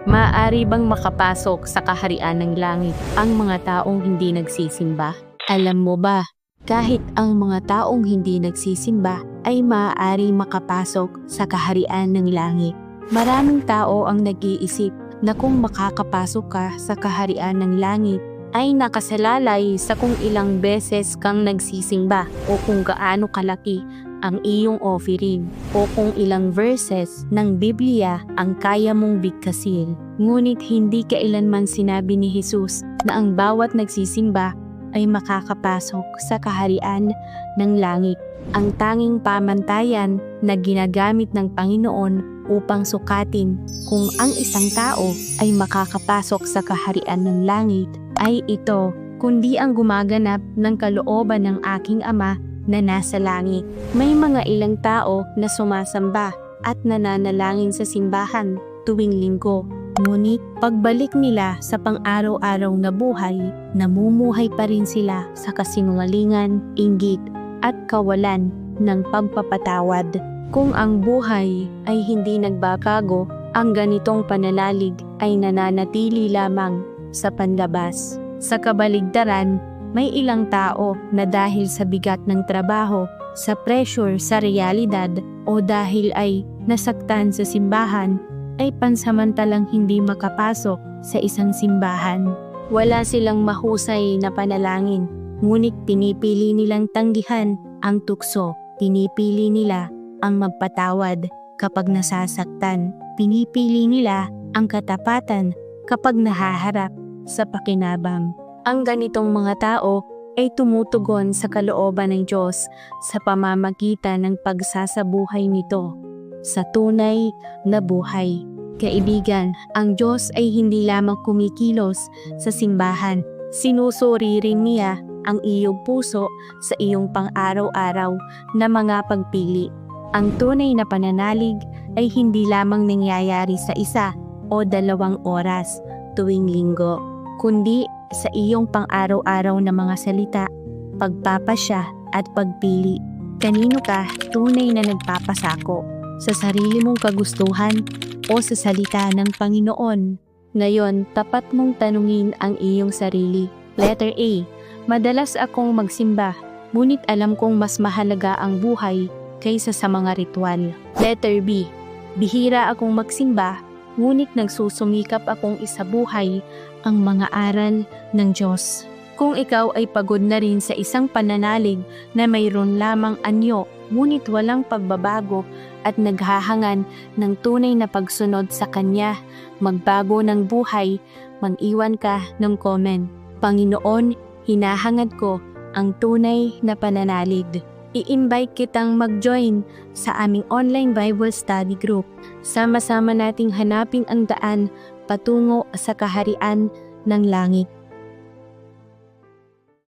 Maaari bang makapasok sa kaharian ng langit ang mga taong hindi nagsisimba? Alam mo ba, kahit ang mga taong hindi nagsisimba ay maaari makapasok sa kaharian ng langit. Maraming tao ang nag-iisip na kung makakapasok ka sa kaharian ng langit ay nakasalalay sa kung ilang beses kang nagsisimba o kung gaano kalaki ang iyong offering o kung ilang verses ng Biblia ang kaya mong bigkasin. Ngunit hindi kailanman sinabi ni Jesus na ang bawat nagsisimba ay makakapasok sa kaharian ng langit. Ang tanging pamantayan na ginagamit ng Panginoon upang sukatin kung ang isang tao ay makakapasok sa kaharian ng langit ay ito, kundi ang gumaganap ng kalooban ng aking Ama na nasa langit. May mga ilang tao na sumasamba at nananalangin sa simbahan tuwing linggo. Ngunit pagbalik nila sa pang-araw-araw na buhay, namumuhay pa rin sila sa kasinungalingan, inggit at kawalan ng pagpapatawad. Kung ang buhay ay hindi nagbabago, ang ganitong pananalig ay nananatili lamang sa panlabas. Sa kabaligtaran, may ilang tao na dahil sa bigat ng trabaho, sa pressure sa realidad o dahil ay nasaktan sa simbahan, ay pansamantalang hindi makapasok sa isang simbahan. Wala silang mahusay na panalangin, ngunit pinipili nilang tanggihan ang tukso. Pinipili nila ang magpatawad kapag nasasaktan. Pinipili nila ang katapatan kapag nahaharap sa pakinabang. Ang ganitong mga tao ay tumutugon sa kalooban ng Diyos sa pamamagitan ng pagsasabuhay nito sa tunay na buhay. Kaibigan, ang Diyos ay hindi lamang kumikilos sa simbahan. Sinusuri rin niya ang iyong puso sa iyong pang-araw-araw na mga pagpili. Ang tunay na pananalig ay hindi lamang nangyayari sa 1 o 2 oras tuwing linggo, kundi sa iyong pang-araw-araw na mga salita, pagpapasya at pagpili. Kanino ka tunay na nagpapasako? Sa sarili mong kagustuhan o sa salita ng Panginoon? Ngayon, tapat mong tanungin ang iyong sarili. Letter A. Madalas akong magsimba, ngunit alam kong mas mahalaga ang buhay kaysa sa mga ritual. Letter B. Bihira akong magsimba, ngunit nagsusumikap akong isabuhay ang mga aral ng Diyos. Kung ikaw ay pagod na rin sa isang pananalig na mayroon lamang anyo, ngunit walang pagbabago at naghahangan ng tunay na pagsunod sa Kanya, magbago ng buhay, mag-iwan ka ng comment. Panginoon, hinahangad ko ang tunay na pananalig. I-invite kitang mag-join sa aming online Bible study group. Sama-sama nating hanapin ang daan patungo sa kaharian ng langit.